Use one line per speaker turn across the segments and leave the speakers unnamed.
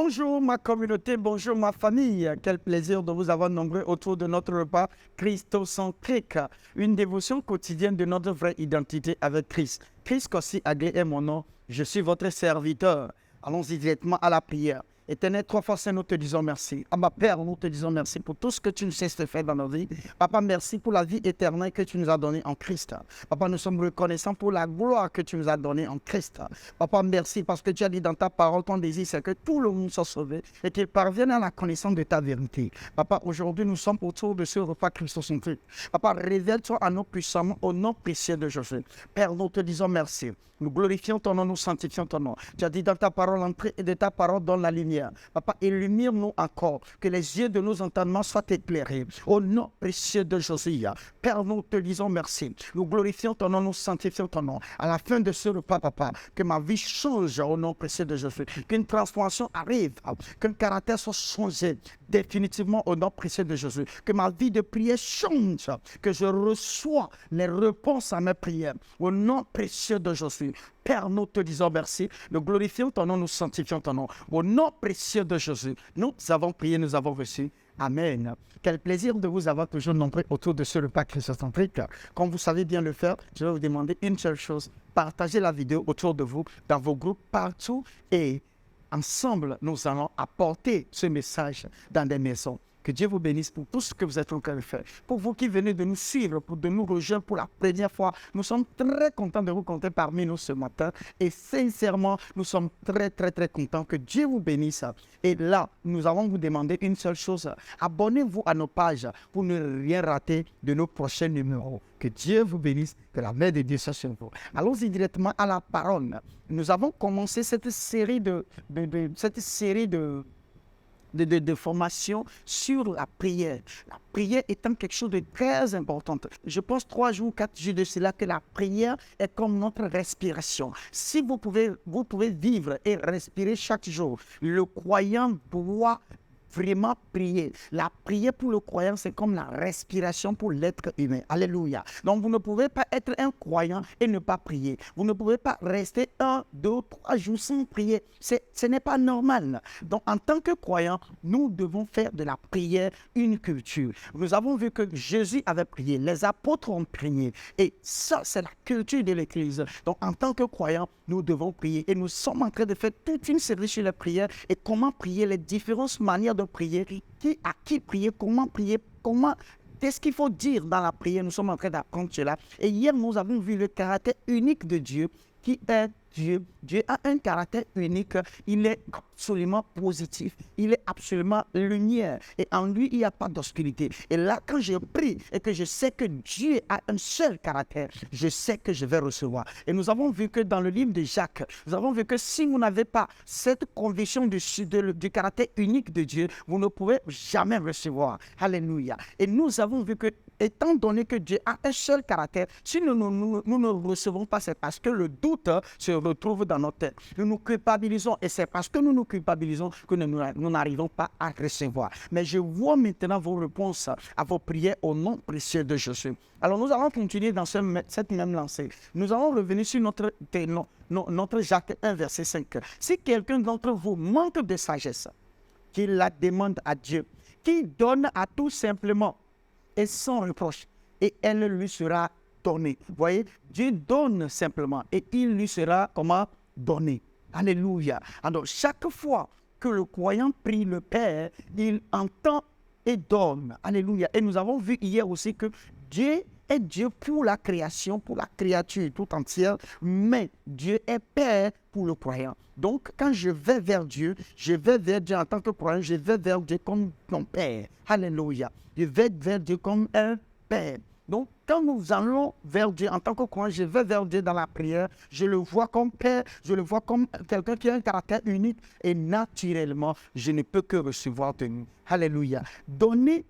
Bonjour ma communauté, bonjour ma famille. Quel plaisir de vous avoir nombreux autour de notre repas christocentrique, une dévotion quotidienne de notre vraie identité avec Christ. Christ Kossi Aglé est mon nom, je suis votre serviteur. Allons-y directement à la prière. Éternel, trois fois saint, nous te disons merci. Abba Père, nous te disons merci pour tout ce que tu ne cesses de faire dans nos vies. Papa, merci pour la vie éternelle que tu nous as donnée en Christ. Papa, nous sommes reconnaissants pour la gloire que tu nous as donnée en Christ. Papa, merci parce que tu as dit dans ta parole, ton désir, c'est que tout le monde soit sauvé et qu'il parvienne à la connaissance de ta vérité. Papa, aujourd'hui, nous sommes autour de ce repas christocentrique. Papa, révèle-toi à nous puissamment au nom précieux de Jésus. Père, nous te disons merci. Nous glorifions ton nom, nous sanctifions ton nom. Tu as dit dans ta parole, l'entrée et de ta parole dans la lumière. Papa, illumine-nous encore, que les yeux de nos entendements soient éclairés. Au nom précieux de Jésus. Père, nous te disons merci. Nous glorifions ton nom, nous sanctifions ton nom. À la fin de ce repas, Papa, que ma vie change au nom précieux de Jésus. Qu'une transformation arrive, qu'un caractère soit changé définitivement au nom précieux de Jésus. Que ma vie de prière change, que je reçois les réponses à mes prières au nom précieux de Jésus. Père, nous te disons merci. Nous glorifions ton nom, nous sanctifions ton nom. Au nom précieux de Jésus, nous avons prié, nous avons reçu. Amen. Quel plaisir de vous avoir toujours nombreux autour de ce repas christocentrique. Comme vous savez bien le faire, je vais vous demander une seule chose. Partagez la vidéo autour de vous, dans vos groupes, partout. Et ensemble, nous allons apporter ce message dans des maisons. Que Dieu vous bénisse pour tout ce que vous êtes en train de faire. Pour vous qui venez de nous suivre, pour de nous rejoindre pour la première fois, nous sommes très contents de vous compter parmi nous ce matin. Et sincèrement, nous sommes très contents. Que Dieu vous bénisse. Et là, nous allons vous demander une seule chose. Abonnez-vous à nos pages pour ne rien rater de nos prochains numéros. Que Dieu vous bénisse, que la main de Dieu soit sur vous. Allons-y directement à la parole. Nous avons commencé cette série de formation sur la prière. La prière étant quelque chose de très important. Je pense 3 jours, 4 jours de cela que la prière est comme notre respiration. Si vous pouvez vivre et respirer chaque jour, le croyant doit vraiment prier. La prière pour le croyant, c'est comme la respiration pour l'être humain. Alléluia. Donc, vous ne pouvez pas être un croyant et ne pas prier. Vous ne pouvez pas rester 1, 2, 3 jours sans prier. Ce n'est pas normal. Donc, en tant que croyant, nous devons faire de la prière une culture. Nous avons vu que Jésus avait prié, les apôtres ont prié. Et ça, c'est la culture de l'Église. Donc, en tant que croyant, nous devons prier. Et nous sommes en train de faire toute une série sur la prière et comment prier, les différentes manières de prier, à qui prier, comment qu'est-ce qu'il faut dire dans la prière. Nous sommes en train d'apprendre cela. Et hier, nous avons vu le caractère unique de Dieu, qui est Dieu. Dieu a un caractère unique. Il est absolument positif. Il est absolument lumière. Et en lui, il n'y a pas d'obscurité. Et là, quand je prie et que je sais que Dieu a un seul caractère, je sais que je vais recevoir. Et nous avons vu que dans le livre de Jacques, nous avons vu que si vous n'avez pas cette conviction du caractère unique de Dieu, vous ne pouvez jamais recevoir. Alléluia. Et nous avons vu que, étant donné que Dieu a un seul caractère, si nous ne recevons pas, c'est parce que le doute se retrouve dans notre tête. Nous nous culpabilisons et c'est parce que nous nous culpabilisons que nous n'arrivons pas à recevoir. Mais je vois maintenant vos réponses à vos prières au nom précieux de Jésus. Alors nous allons continuer dans cette même lancée. Nous allons revenir sur notre Jacques 1, verset 5. Si quelqu'un d'entre vous manque de sagesse, qu'il la demande à Dieu, qui donne à tout simplement et sans reproche, et elle lui sera donnée. Vous voyez, Dieu donne simplement et il lui sera comment donné. Alléluia. Alors, chaque fois que le croyant prie le Père, il entend et donne. Alléluia. Et nous avons vu hier aussi que Dieu est Dieu pour la création, pour la créature tout entière, mais Dieu est Père pour le croyant. Donc, quand je vais vers Dieu en tant que croyant, je vais vers Dieu comme mon Père. Alléluia. Je vais vers Dieu comme un Père. Donc, quand nous allons vers Dieu en tant que croyant, je vais vers Dieu dans la prière, je le vois comme Père, je le vois comme quelqu'un qui a un caractère unique et naturellement, je ne peux que recevoir de nous. Alléluia. Donner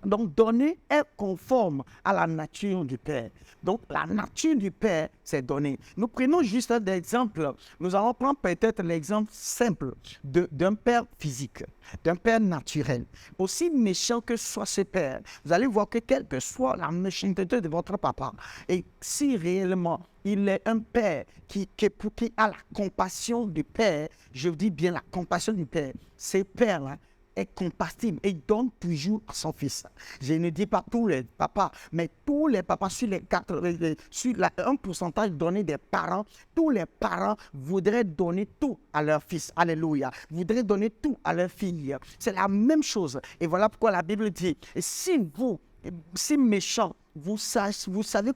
Donc, donner est conforme à la nature du Père. Donc, la nature du Père, c'est donner. Nous prenons juste un exemple. Nous allons prendre peut-être l'exemple simple d'un père physique, d'un père naturel. Aussi méchant que soit ce père, vous allez voir que quelle que soit la méchanceté de votre papa, et si réellement il est un père qui a la compassion du père, je dis bien la compassion du père, ces pères-là, est compassible et donne toujours à son fils. Je ne dis pas tous les papas, mais tous les papas sur un pourcentage donné des parents, tous les parents voudraient donner tout à leur fils. Alléluia. Voudraient donner tout à leur fille. C'est la même chose. Et voilà pourquoi la Bible dit, si méchant, vous savez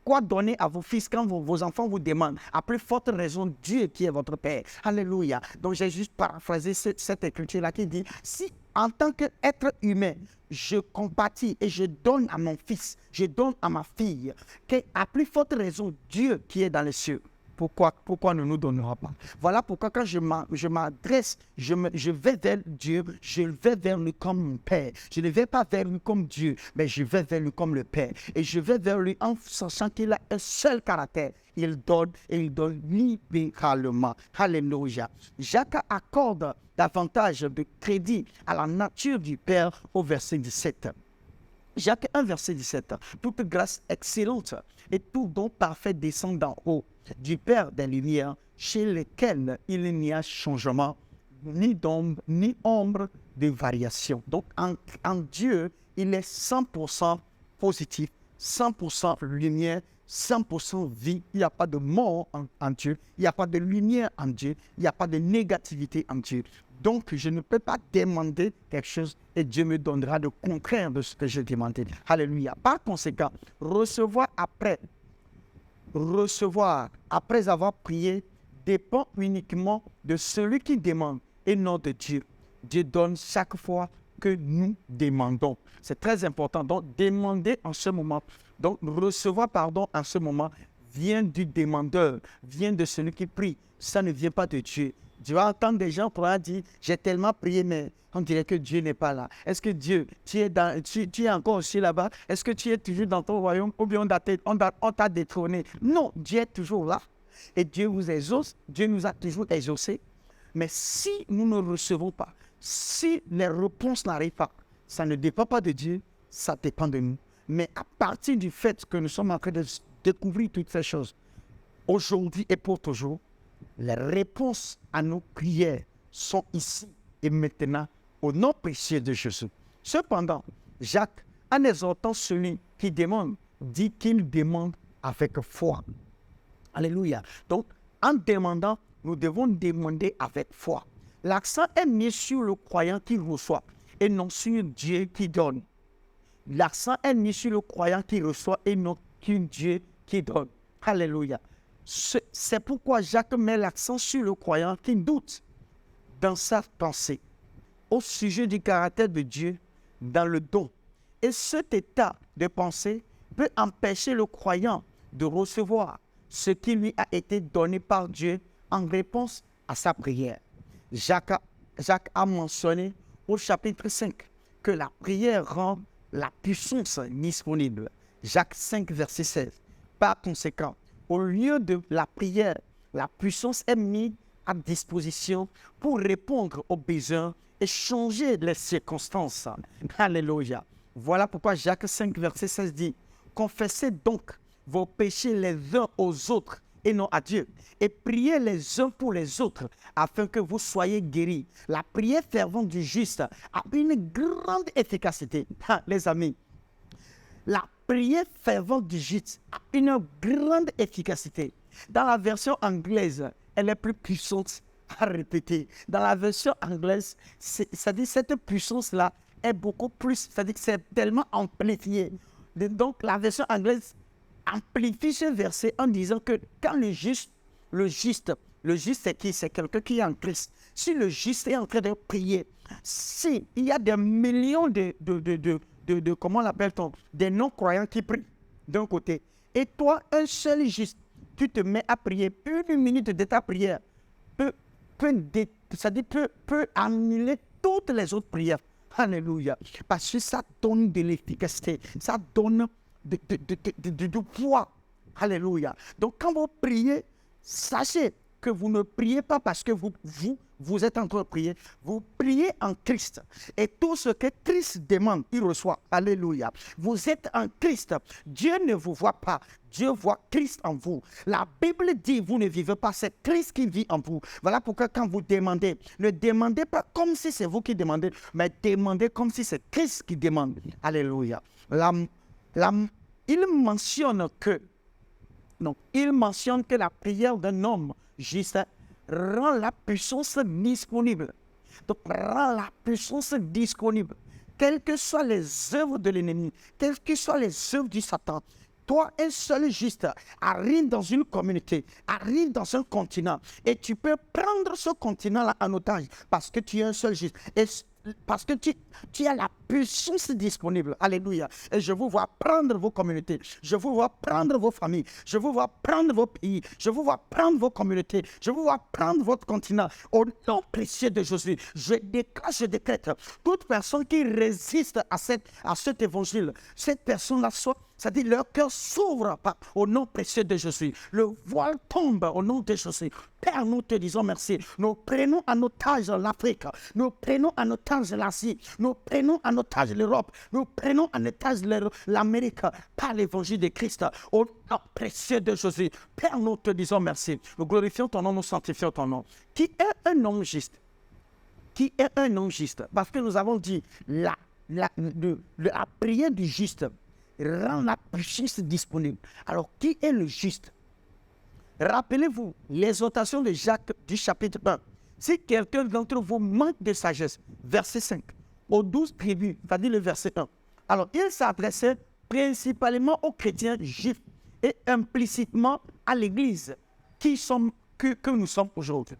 quoi donner à vos fils quand vos enfants vous demandent. À plus forte raison, Dieu qui est votre Père. Alléluia. Donc, j'ai juste paraphrasé cette écriture-là qui dit, si en tant qu'être humain, je compatis et je donne à mon fils, je donne à ma fille, qu'à plus forte raison, Dieu qui est dans les cieux. Pourquoi ne nous donnera pas? Voilà pourquoi quand je m'adresse, je vais vers Dieu, je vais vers lui comme mon Père. Je ne vais pas vers lui comme Dieu, mais je vais vers lui comme le Père. Et je vais vers lui en sachant qu'il a un seul caractère. Il donne et il donne libéralement. Alléluia. Jacques accorde davantage de crédit à la nature du Père au verset 17. Jacques 1, verset 17. Toute grâce excellente et tout don parfait descend d'en haut, du Père des Lumières, chez lequel il n'y a changement, ni d'ombre, ni ombre de variation. Donc, en Dieu, il est 100% positif, 100% lumière, 100% vie. Il n'y a pas de mort en Dieu, il n'y a pas de lumière en Dieu, il n'y a pas de négativité en Dieu. Donc, je ne peux pas demander quelque chose et Dieu me donnera le contraire de ce que j'ai demandé. Alléluia. Par conséquent, recevoir après avoir prié dépend uniquement de celui qui demande et non de Dieu. Dieu donne chaque fois que nous demandons. C'est très important. Donc, demander en ce moment, donc recevoir pardon en ce moment vient du demandeur, vient de celui qui prie. Ça ne vient pas de Dieu. Tu vas entendre des gens pour dire, j'ai tellement prié, mais on dirait que Dieu n'est pas là. Est-ce que Dieu, tu es encore aussi là-bas? Est-ce que tu es toujours dans ton royaume ou bien on t'a détrôné? Non, Dieu est toujours là. Et Dieu vous exauce, Dieu nous a toujours exaucés. Mais si nous ne recevons pas, si les réponses n'arrivent pas, ça ne dépend pas de Dieu, ça dépend de nous. Mais à partir du fait que nous sommes en train de découvrir toutes ces choses, aujourd'hui et pour toujours, les réponses à nos prières sont ici et maintenant au nom précieux de Jésus. Cependant, Jacques, en exhortant celui qui demande, dit qu'il demande avec foi. Alléluia. Donc, en demandant, nous devons demander avec foi. L'accent est mis sur le croyant qui reçoit et non sur Dieu qui donne. L'accent est mis sur le croyant qui reçoit et non sur Dieu qui donne. Alléluia. C'est pourquoi Jacques met l'accent sur le croyant qui doute dans sa pensée au sujet du caractère de Dieu dans le don. Et cet état de pensée peut empêcher le croyant de recevoir ce qui lui a été donné par Dieu en réponse à sa prière. Jacques a mentionné au chapitre 5 que la prière rend la puissance disponible. Jacques 5, verset 16. Par conséquent, au lieu de la prière, la puissance est mise à disposition pour répondre aux besoins et changer les circonstances. Alléluia. Voilà pourquoi Jacques 5, verset 16 dit « Confessez donc vos péchés les uns aux autres et non à Dieu, et priez les uns pour les autres afin que vous soyez guéris. » La prière fervente du juste a une grande efficacité. Les amis, la prière fervente du juste a une grande efficacité. Dans la version anglaise, elle est plus puissante à répéter. Dans la version anglaise, c'est-à-dire cette puissance-là est beaucoup plus, c'est-à-dire que c'est tellement amplifié. Donc la version anglaise amplifie ce verset en disant que quand le juste c'est qui? C'est quelqu'un qui est en Christ. Si le juste est en train de prier, si il y a des millions comment on l'appelle-t-on, des non-croyants qui prient d'un côté, et toi, un seul juste, tu te mets à prier, une minute de ta prière peut annuler toutes les autres prières Alléluia. Parce que ça donne de l'efficacité. Ça donne du poids. Alléluia. Donc, quand vous priez, sachez que vous ne priez pas parce que vous êtes en train de prier. Vous priez en Christ. Et tout ce que Christ demande, il reçoit. Alléluia. Vous êtes en Christ. Dieu ne vous voit pas. Dieu voit Christ en vous. La Bible dit, vous ne vivez pas, c'est Christ qui vit en vous. Voilà pourquoi quand vous demandez, ne demandez pas comme si c'est vous qui demandez, mais demandez comme si c'est Christ qui demande. Alléluia. Il mentionne que la prière d'un homme juste rend la puissance disponible. Donc, rend la puissance disponible. Quelles que soient les œuvres de l'ennemi, quelles que soient les œuvres du Satan, toi, un seul juste, arrive dans une communauté, arrive dans un continent, et tu peux prendre ce continent-là en otage parce que tu es un seul juste. Et parce que tu as la puissance disponible. Alléluia. Et je vous vois prendre vos communautés. Je vous vois prendre vos familles. Je vous vois prendre vos pays. Je vous vois prendre vos communautés. Je vous vois prendre votre continent. Au nom précieux de Jésus, je décrète toute personne qui résiste à cet évangile, cette personne-là soit, c'est-à-dire leur cœur s'ouvre au nom précieux de Jésus. Le voile tombe au nom de Jésus. Père, nous te disons merci. Nous prenons en otage l'Afrique. Nous prenons en otage l'Asie. Nous prenons en otage l'Europe. Nous prenons en otage l'Amérique par l'évangile de Christ. Au nom précieux de Jésus. Père, nous te disons merci. Nous glorifions ton nom, nous sanctifions ton nom. Qui est un homme juste? Qui est un homme juste? Parce que nous avons dit la prière du juste rend la puissance disponible. Alors, qui est le juste? Rappelez-vous l'exhortation de Jacques du chapitre 1. Si quelqu'un d'entre vous manque de sagesse, verset 5, aux 12 tribus, c'est-à-dire le verset 1. Alors, il s'adressait principalement aux chrétiens juifs et implicitement à l'Église que nous sommes aujourd'hui.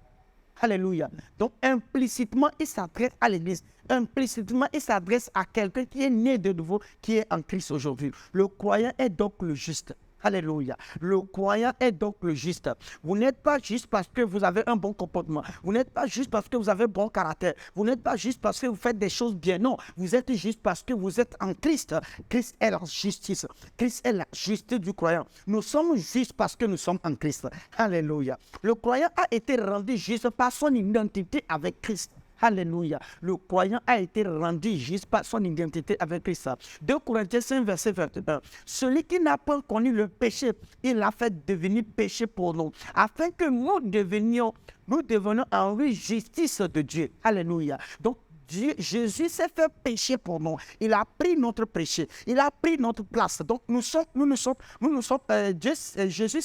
Alléluia. Donc, implicitement, il s'adresse à l'Église. Implicitement, il s'adresse à quelqu'un qui est né de nouveau, qui est en Christ aujourd'hui. Le croyant est donc le juste. Alléluia. Le croyant est donc le juste. Vous n'êtes pas juste parce que vous avez un bon comportement. Vous n'êtes pas juste parce que vous avez un bon caractère. Vous n'êtes pas juste parce que vous faites des choses bien. Non, vous êtes juste parce que vous êtes en Christ. Christ est la justice. Christ est la justice du croyant. Nous sommes justes parce que nous sommes en Christ. Alléluia. Le croyant a été rendu juste par son identité avec Christ. Alléluia. Le croyant a été rendu juste par son identité avec Christ. 2 Corinthiens 5, verset 21. Celui qui n'a pas connu le péché, il l'a fait devenir péché pour nous, afin que nous devenions en lui justice de Dieu. Alléluia. Donc, Jésus s'est fait péché pour nous. Il a pris notre péché. Il a pris notre place. Donc, Jésus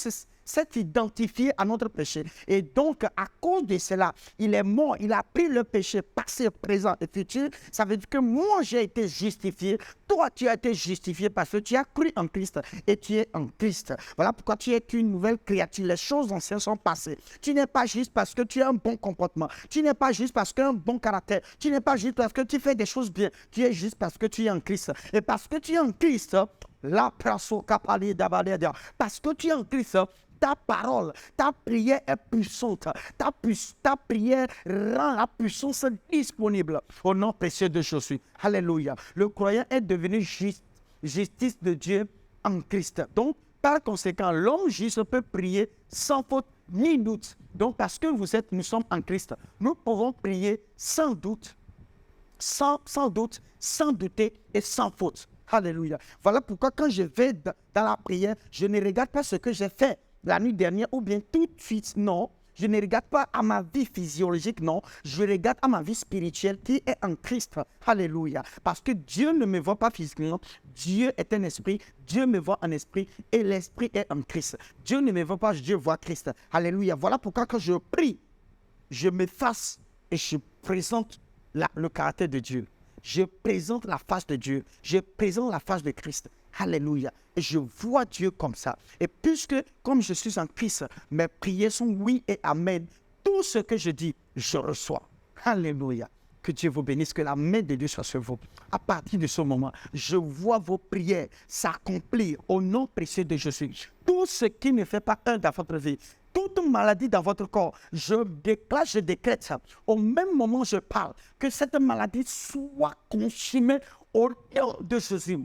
s'est identifié à notre péché. Et donc, à cause de cela, il est mort. Il a pris le péché passé, présent et futur. Ça veut dire que moi, j'ai été justifié. Toi, tu as été justifié parce que tu as cru en Christ et tu es en Christ. Voilà pourquoi tu es une nouvelle créature. Les choses anciennes sont passées. Tu n'es pas juste parce que tu as un bon comportement. Tu n'es pas juste parce que tu as un bon caractère. Tu n'es pas juste parce que tu fais des choses bien. Tu es juste parce que tu es en Christ. Et parce que tu es en Christ, parce que tu es en Christ, ta parole, ta prière est puissante. Ta prière rend la puissance disponible. Au nom précieux de Jésus. Alléluia. Le croyant est devenu justice de Dieu en Christ. Donc, par conséquent, l'homme juste peut prier sans faute ni doute. Donc, parce que nous sommes en Christ, nous pouvons prier sans doute, sans douter et sans faute. Alléluia. Voilà pourquoi quand je vais dans la prière, je ne regarde pas ce que j'ai fait la nuit dernière ou bien tout de suite, non. Je ne regarde pas à ma vie physiologique, non. Je regarde à ma vie spirituelle qui est en Christ. Alléluia. Parce que Dieu ne me voit pas physiquement. Dieu est un esprit. Dieu me voit en esprit et l'esprit est en Christ. Dieu ne me voit pas, Dieu voit Christ. Alléluia. Voilà pourquoi quand je prie, je m'efface et je présente le caractère de Dieu. Je présente la face de Dieu. Je présente la face de Christ. Alléluia. Et je vois Dieu comme ça. Et puisque, comme je suis en Christ, mes prières sont oui et amen. Tout ce que je dis, je reçois. Alléluia. Que Dieu vous bénisse, que la main de Dieu soit sur vous. À partir de ce moment, je vois vos prières s'accomplir au nom précieux de Jésus. Tout ce qui ne fait pas un dans votre vie, toute maladie dans votre corps, je décrète ça. Au même moment, je parle, que cette maladie soit consumée au nom de Jésus.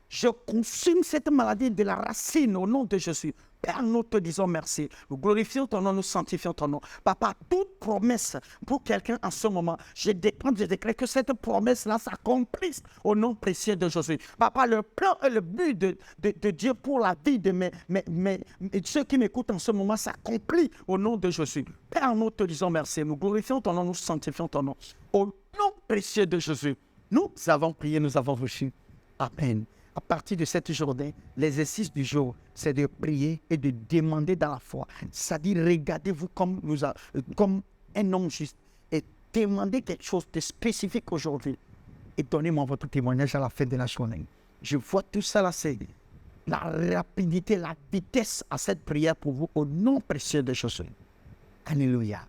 Je consume cette maladie de la racine au nom de Jésus. Père, nous te disons merci. Nous glorifions ton nom, nous sanctifions ton nom. Papa, toute promesse pour quelqu'un en ce moment, je déclare que cette promesse-là s'accomplisse au nom précieux de Jésus. Papa, le plan et le but de Dieu pour la vie de ceux qui m'écoutent en ce moment s'accomplit au nom de Jésus. Père, nous te disons merci. Nous glorifions ton nom, nous sanctifions ton nom. Au nom précieux de Jésus, nous avons prié, nous avons reçu. Amen. À partir de cette journée, l'exercice du jour, c'est de prier et de demander dans la foi. C'est-à-dire, regardez-vous comme un homme juste et demandez quelque chose de spécifique aujourd'hui. Et donnez-moi votre témoignage à la fin de la journée. Je vois tout ça là, c'est la rapidité, la vitesse à cette prière pour vous au nom précieux de Jésus. Alléluia.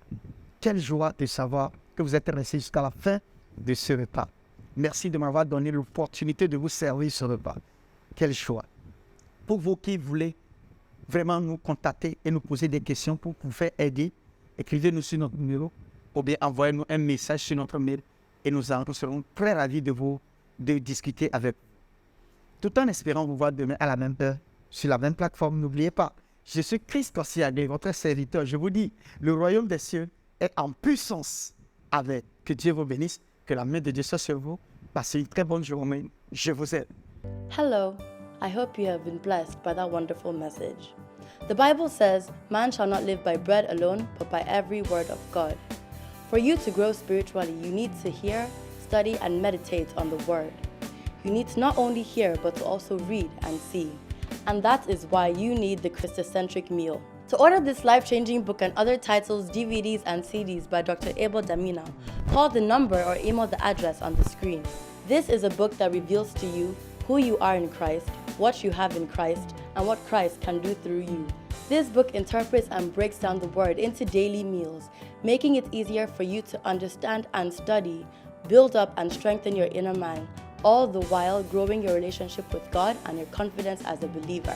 Quelle joie de savoir que vous êtes restés jusqu'à la fin de ce repas. Merci de m'avoir donné l'opportunité de vous servir ce repas. Quel choix. Pour vous qui voulez vraiment nous contacter et nous poser des questions pour vous faire aider, écrivez-nous sur notre numéro ou bien envoyez-nous un message sur notre mail et nous serons très ravis de discuter avec vous. Tout en espérant vous voir demain à la même heure, sur la même plateforme. N'oubliez pas, je suis Christ Koscielny, votre serviteur. Je vous dis, le royaume des cieux est en puissance avec. Que Dieu vous bénisse. Que la main de Dieu soit sur vous. Passez une très bonne journée. Je vous aime.
Hello. I hope you have been blessed by that wonderful message. The Bible says, man shall not live by bread alone, but by every word of God. For you to grow spiritually, you need to hear, study, and meditate on the Word. You need to not only hear, but to also read and see. And that is why you need the Christocentric meal. To order this life-changing book and other titles, DVDs, and CDs by Dr. Abel Damina, call the number or email the address on the screen. This is a book that reveals to you who you are in Christ, what you have in Christ, and what Christ can do through you. This book interprets and breaks down the Word into daily meals, making it easier for you to understand and study, build up and strengthen your inner man, all the while growing your relationship with God and your confidence as a believer.